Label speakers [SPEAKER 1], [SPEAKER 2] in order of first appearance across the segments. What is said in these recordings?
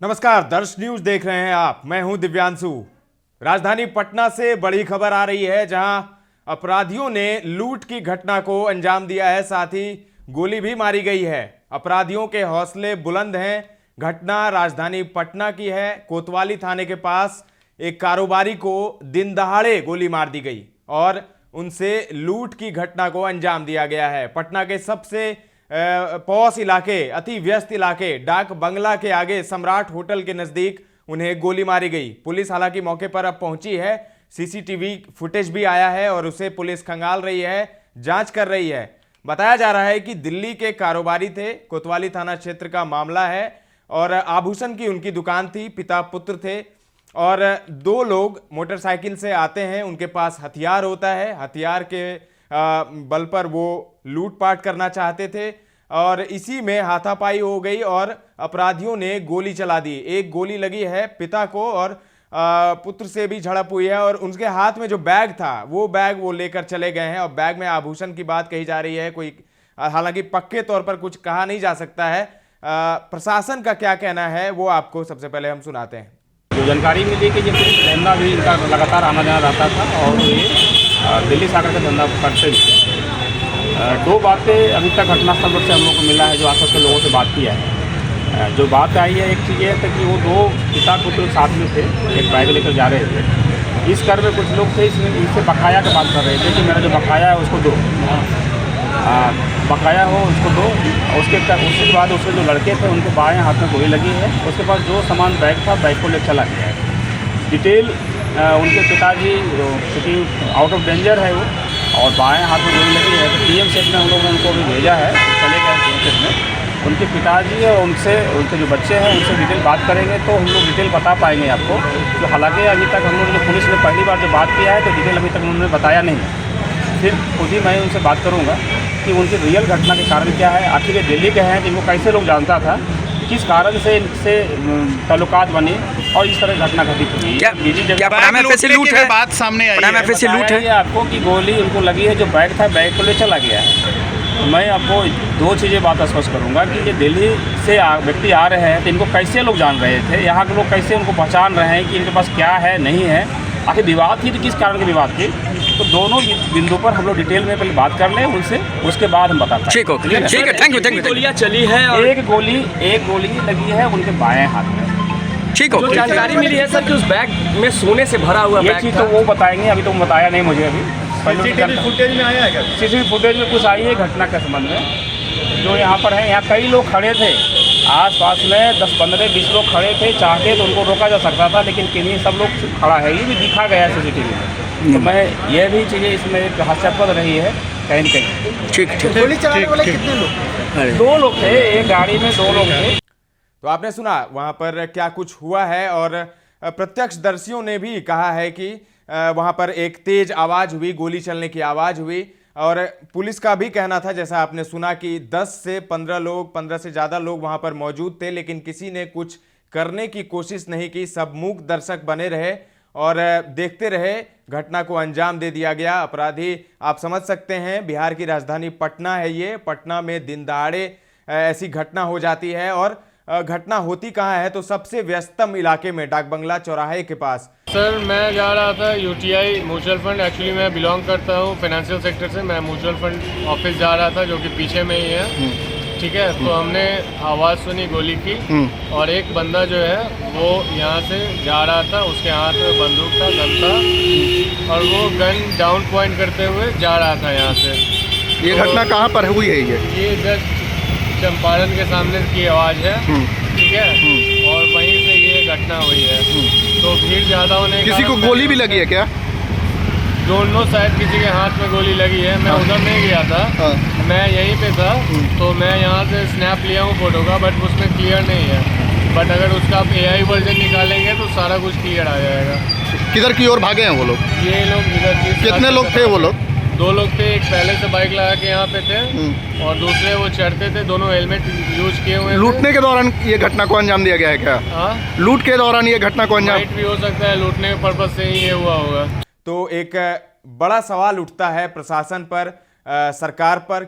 [SPEAKER 1] नमस्कार, दर्श न्यूज देख रहे हैं आप। मैं हूं दिव्यांशु। राजधानी पटना से बड़ी खबर आ रही है, जहां अपराधियों ने लूट की घटना को अंजाम दिया है, साथ ही गोली भी मारी गई है। अपराधियों के हौसले बुलंद हैं। घटना राजधानी पटना की है। कोतवाली थाने के पास एक कारोबारी को दिन दहाड़े गोली मार दी गई और उनसे लूट की घटना को अंजाम दिया गया है। पटना के सबसे पॉश इलाके, अति व्यस्त इलाके डाक बंगला के आगे सम्राट होटल के नजदीक उन्हें गोली मारी गई। पुलिस हालांकि मौके पर अब पहुंची है। सीसीटीवी फुटेज भी आया है और उसे पुलिस खंगाल रही है, जांच कर रही है। बताया जा रहा है कि दिल्ली के कारोबारी थे। कोतवाली थाना क्षेत्र का मामला है और आभूषण की उनकी दुकान थी। पिता पुत्र थे और दो लोग मोटरसाइकिल से आते हैं। उनके पास हथियार होता है। हथियार के बल पर वो लूटपाट करना चाहते थे और इसी में हाथापाई हो गई और अपराधियों ने गोली चला दी। एक गोली लगी है पिता को और पुत्र से भी झड़प हुई है और उनके हाथ में जो बैग था वो बैग वो लेकर चले गए हैं और बैग में आभूषण की बात कही जा रही है। कोई हालांकि पक्के तौर पर कुछ कहा नहीं जा सकता है। प्रशासन का क्या कहना है वो आपको सबसे पहले हम सुनाते हैं।
[SPEAKER 2] जो जानकारी मिली कि ये धंधा भी इनका लगातार आना जाना रहता था और ये दिल्ली से आकर के धंधा करते थे। दो बातें अभी तक घटनास्थल पर से हम लोग को मिला है, जो आसपास के लोगों से बात किया है। जो बात आई है, एक चीज़ ये है कि वो दो पिता पुत्र साथ में थे, एक बैग लेकर जा रहे थे। इस कर में कुछ लोग थे, इससे बकाया की बात कर रहे थे कि मेरा जो बकाया है उसको दो, बकाया हो उसको दो। उसके बाद उसके जो लड़के थे उनके बाएं हाथ में गोली लगी है। उसके पास जो सामान बैग था बैग को ले चला गया है। डिटेल उनके पिताजी सिटिंग आउट ऑफ डेंजर है वो और बाएं हाथ में गोली लगी है। तो पीएम सेट में हम लोगों ने उनको भी भेजा है, चले गए पीएम सेट में। उनके पिताजी और उनके जो बच्चे हैं उनसे डिटेल बात करेंगे तो हम लोग डिटेल बता पाएंगे आपको। तो हालांकि अभी तक हम लोग पुलिस ने पहली बार जो बात किया है तो डिटेल अभी तक उन्होंने बताया नहीं। फिर खुद ही मैं उनसे बात करूँगा कि उनकी रियल घटना के कारण क्या है। आखिर ये दिल्ली के हैं, जिनको कैसे लोग जानता था, किस कारण से इनसे ताल्लुकात बने और इस तरह घटना घटित हुई।
[SPEAKER 3] क्या लूट है? बात सामने आई है।
[SPEAKER 2] लूट है आपको कि गोली उनको लगी है, जो बैग था बैग को ले चला गया है। तो मैं आपको दो चीज़ें बात स्पष्ट करूंगा कि ये दिल्ली से व्यक्ति आ रहे हैं तो इनको कैसे लोग जान रहे थे, यहाँ के लोग कैसे उनको पहचान रहे हैं कि इनके पास क्या है नहीं है, आखिर विवाद थी तो किस कारण की विवाद थी। तो दोनों बिंदु पर हम लोग डिटेल में पहले बात कर लें उनसे, उसके बाद हम बताते हैं।
[SPEAKER 3] ठीक है, थैंक यू।
[SPEAKER 2] गोलियाँ चली है और एक गोली लगी है उनके बाएं हाथ में।
[SPEAKER 3] ठीक हो,
[SPEAKER 4] जानकारी मिली है सर कि उस बैग में सोने से भरा हुआ
[SPEAKER 2] ये चीज़ तो वो बताएंगे, अभी तो बताया नहीं मुझे। अभी सीसीटीवी फुटेज में आया है क्या? सीसीटीवी फुटेज में कुछ आई है घटना के संबंध में। जो यहाँ पर है, यहाँ कई लोग खड़े थे, आस-पास में 10, 15, 20 लोग खड़े थे। चाहते तो उनको रोका जा सकता था, लेकिन किन्हीं सब लोग खड़ा है, ये भी दिखा गया है सीसीटीवी में। तो मैं ये भी चीज़ें इसमें एक हास्यास्पद रही है कहीं न कहीं।
[SPEAKER 3] ठीक।
[SPEAKER 4] गोली चलाने वाले कितने लोग?
[SPEAKER 2] दो लोग थे, एक गाड़ी में दो लोग थे।
[SPEAKER 1] तो आपने सुना वहां पर क्या कुछ हुआ है और प्रत्यक्षदर्शियों ने भी कहा है कि वहां पर एक तेज आवाज हुई, गोली चलने की आवाज हुई और पुलिस का भी कहना था, जैसा आपने सुना, कि 10 से 15 लोग, 15 से ज़्यादा लोग वहां पर मौजूद थे, लेकिन किसी ने कुछ करने की कोशिश नहीं की। सब मूक दर्शक बने रहे और देखते रहे। घटना को अंजाम दे दिया गया। अपराधी आप समझ सकते हैं, बिहार की राजधानी पटना है ये। पटना में दिन दहाड़े ऐसी घटना हो जाती है और घटना होती कहाँ है तो सबसे व्यस्तम इलाके में, डाक बंगला चौराहे के पास।
[SPEAKER 5] सर मैं जा रहा था यूटीआई म्यूचुअल फंड, एक्चुअली मैं बिलोंग करता हूँ फाइनेंशियल सेक्टर से। मैं म्यूचुअल फंड ऑफिस जा रहा था जो कि पीछे में ही है, ठीक है। तो हमने आवाज़ सुनी गोली की और एक बंदा जो है वो यहाँ से जा रहा था, उसके हाथ में बंदूक था, गन था और वो गन डाउन पॉइंट करते हुए जा रहा था यहाँ से।
[SPEAKER 3] ये घटना कहाँ पर हुई है?
[SPEAKER 5] ये जस्ट चंपारण के सामने की आवाज़ है, ठीक है, और वहीं से ये घटना हुई है। तो भीड़ ज़्यादा होने,
[SPEAKER 3] किसी को गोली भी लगी है क्या?
[SPEAKER 5] दोनों शायद किसी के हाथ में गोली लगी है। मैं उधर नहीं गया था, मैं यहीं पे था। तो मैं यहाँ से स्नैप लिया हूँ फोटो का, बट उसमें क्लियर नहीं है। बट अगर उसका आप AI वर्जन निकालेंगे तो सारा कुछ क्लियर आ जाएगा।
[SPEAKER 3] किधर की ओर भागे हैं वो लोग?
[SPEAKER 5] ये लोग इधर की।
[SPEAKER 3] कितने लोग थे वो लोग?
[SPEAKER 5] दो लोग थे, एक पहले से बाइक लगा के यहाँ पे थे और दूसरे वो चढ़ते थे। दोनों हेलमेट यूज किए हुए थे।
[SPEAKER 3] लूटने के दौरान ये घटना को अंजाम दिया गया है क्या?
[SPEAKER 5] हाँ,
[SPEAKER 3] लूट के दौरान ये घटना को अंजाम
[SPEAKER 5] भी हो सकता है, लूटने के पर्पज से ही ये हुआ होगा।
[SPEAKER 1] तो एक बड़ा सवाल उठता है प्रशासन पर, सरकार पर,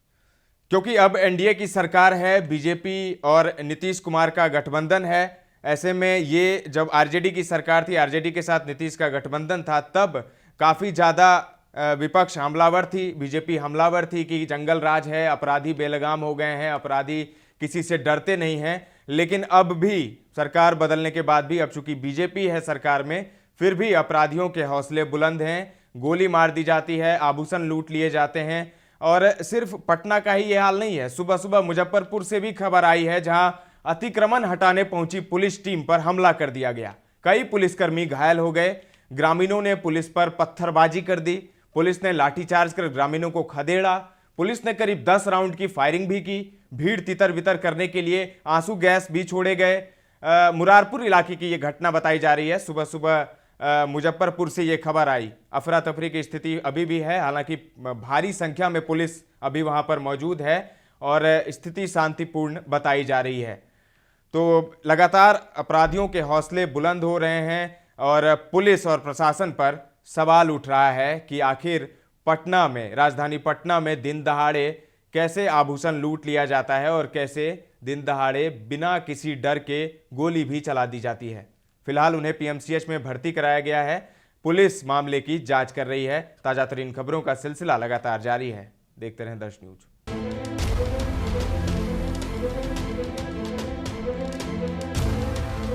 [SPEAKER 1] क्योंकि अब एनडीए की सरकार है, बीजेपी और नीतीश कुमार का गठबंधन है। ऐसे में ये जब आरजेडी की सरकार थी, आरजेडी के साथ नीतीश का गठबंधन था, तब काफ़ी ज़्यादा विपक्ष हमलावर थी, बीजेपी हमलावर थी कि जंगल राज है, अपराधी बेलगाम हो गए हैं, अपराधी किसी से डरते नहीं हैं। लेकिन अब भी सरकार बदलने के बाद भी, अब चूंकि बीजेपी है सरकार में, फिर भी अपराधियों के हौसले बुलंद हैं, गोली मार दी जाती है, आभूषण लूट लिए जाते हैं। और सिर्फ पटना का ही ये हाल नहीं है, सुबह सुबह मुजफ्फरपुर से भी खबर आई है जहां अतिक्रमण हटाने पहुंची पुलिस टीम पर हमला कर दिया गया। कई पुलिसकर्मी घायल हो गए, ग्रामीणों ने पुलिस पर पत्थरबाजी कर दी, पुलिस ने लाठीचार्ज कर ग्रामीणों को खदेड़ा, पुलिस ने करीब 10 राउंड की फायरिंग भी की, भीड़ तितर बितर करने के लिए आंसू गैस भी छोड़े गए। मुरारपुर इलाके की ये घटना बताई जा रही है। सुबह सुबह मुजफ्फरपुर से ये खबर आई। अफरा तफरी की स्थिति अभी भी है, हालांकि भारी संख्या में पुलिस अभी वहां पर मौजूद है और स्थिति शांतिपूर्ण बताई जा रही है। तो लगातार अपराधियों के हौसले बुलंद हो रहे हैं और पुलिस और प्रशासन पर सवाल उठ रहा है कि आखिर पटना में, राजधानी पटना में दिन दहाड़े कैसे आभूषण लूट लिया जाता है और कैसे दिन दहाड़े बिना किसी डर के गोली भी चला दी जाती है। फिलहाल उन्हें पीएमसीएच में भर्ती कराया गया है। पुलिस मामले की जांच कर रही है। ताजा तरीन खबरों का सिलसिला लगातार जारी है। देखते रहें दर्श न्यूज।